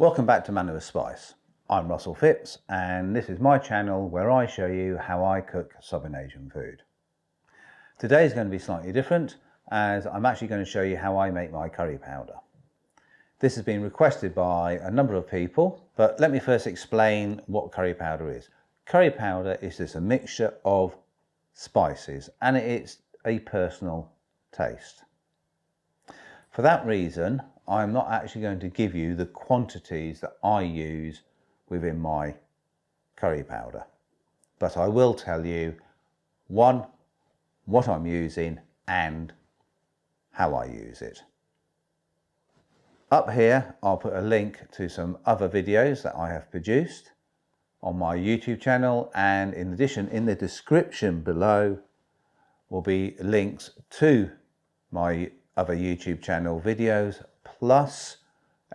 Welcome back to Manna with Spice. I'm Russell Phipps and this is my channel where I show you how I cook Southern Asian food. Today is going to be slightly different as I'm actually going to show you how I make my curry powder. This has been requested by a number of people, but let me first explain what curry powder is. Curry powder is just a mixture of spices and it's a personal taste. For that reason, I'm not actually going to give you the quantities that I use within my curry powder, but I will tell you, one, what I'm using and how I use it. Up here, I'll put a link to some other videos that I have produced on my YouTube channel, and in addition, in the description below will be links to my other YouTube channel videos, plus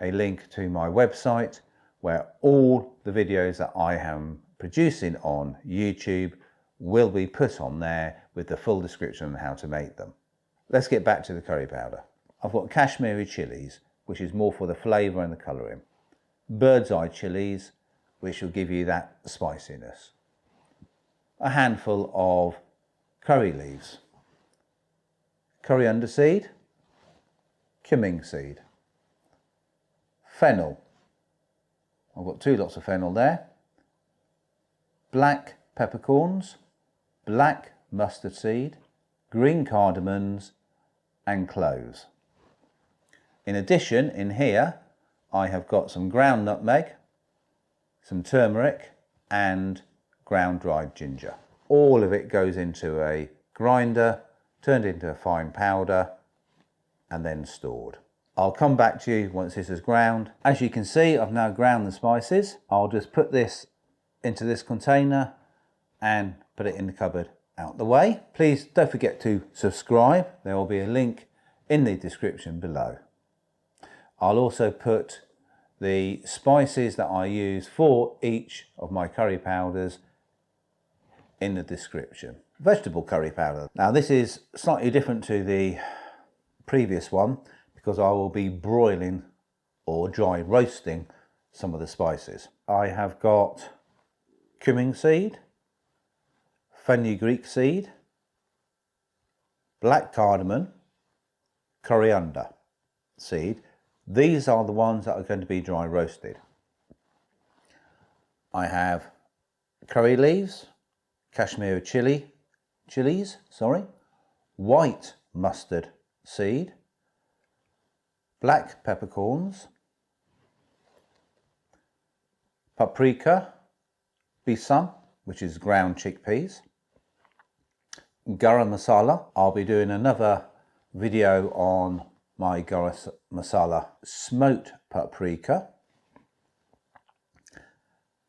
a link to my website where all the videos that I am producing on YouTube will be put on there with the full description on how to make them. Let's get back to the curry powder. I've got Kashmiri chilies, which is more for the flavour and the colouring. Bird's eye chilies, which will give you that spiciness. A handful of curry leaves. Coriander seed. Cumin seed. Fennel. I've got 2 lots of fennel there. Black peppercorns, black mustard seed, green cardamoms and cloves. In addition, in here I have got some ground nutmeg, some turmeric and ground dried ginger. All of it goes into a grinder, turned into a fine powder and then stored. I'll come back to you once this is ground. As you can see, I've now ground the spices. I'll just put this into this container and put it in the cupboard out the way. Please don't forget to subscribe. There will be a link in the description below. I'll also put the spices that I use for each of my curry powders in the description. Vegetable curry powder. Now this is slightly different to the previous one because I will be broiling or dry roasting some of the spices. I have got cumin seed, fenugreek seed, black cardamom, coriander seed. These are the ones that are going to be dry roasted. I have curry leaves, Kashmiri chilies, white mustard seed, black peppercorns, paprika, besan, which is ground chickpeas, garam masala. I'll be doing another video on my garam masala smoked paprika,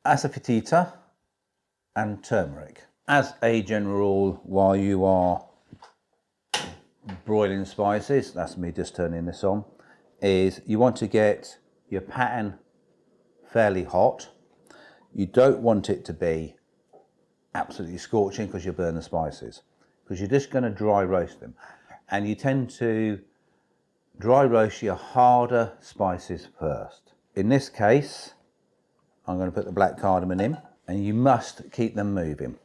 asafoetida and turmeric. As a general rule, while you are broiling spices, that's me just turning this on, is you want to get your pan fairly hot. You don't want it to be absolutely scorching because you'll burn the spices, because you're just going to dry roast them, and you tend to dry roast your harder spices first. In this case, I'm going to put the black cardamom in, and you must keep them moving.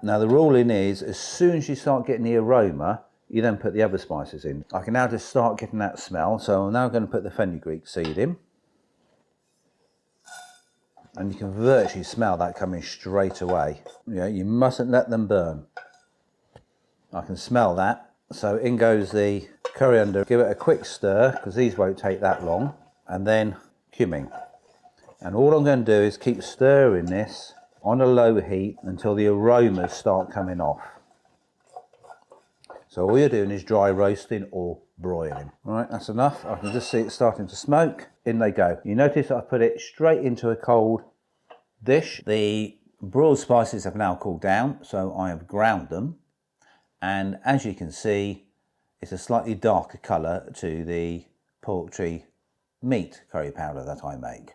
Now the ruling is, as soon as you start getting the aroma, you then put the other spices in. I can now just start getting that smell, so I'm now going to put the fenugreek seed in. And you can virtually smell that coming straight away. You mustn't let them burn. I can smell that. So in goes the coriander. Give it a quick stir, because these won't take that long. And then cumin. And all I'm going to do is keep stirring this on a low heat until the aromas start coming off. So all you're doing is dry roasting or broiling. All right, that's enough. I can just see it starting to smoke. In they go. You notice that I put it straight into a cold dish. The broiled spices have now cooled down, so I have ground them. And as you can see, it's a slightly darker colour to the poultry meat curry powder that I make.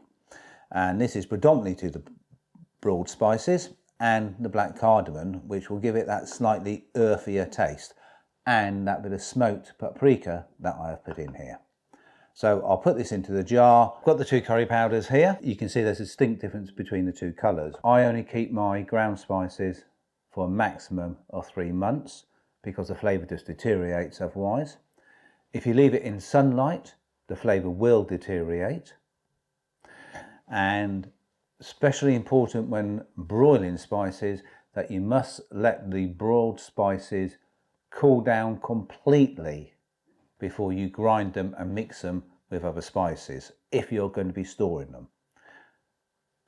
And this is predominantly to the broad spices and the black cardamom, which will give it that slightly earthier taste. and that bit of smoked paprika that I have put in here. So I'll put this into the jar. I've got the 2 curry powders here. You can see there's a distinct difference between the 2 colours. I only keep my ground spices for a maximum of 3 months because the flavour just deteriorates otherwise. If you leave it in sunlight, the flavour will deteriorate. And especially important when broiling spices, that you must let the broiled spices cool down completely before you grind them and mix them with other spices if you're going to be storing them.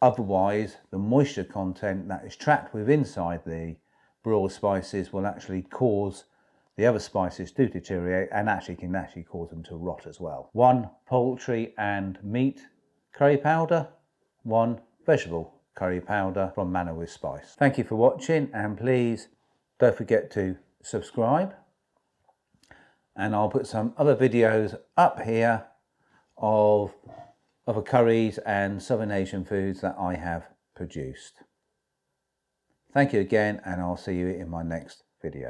Otherwise, the moisture content that is trapped within inside the broiled spices will actually cause the other spices to deteriorate and can actually cause them to rot as well. 1 poultry and meat curry powder, 1 vegetable curry powder from Manna with Spice. Thank you for watching, and please don't forget to subscribe. And I'll put some other videos up here of other curries and Southern Asian foods that I have produced. Thank you again, and I'll see you in my next video.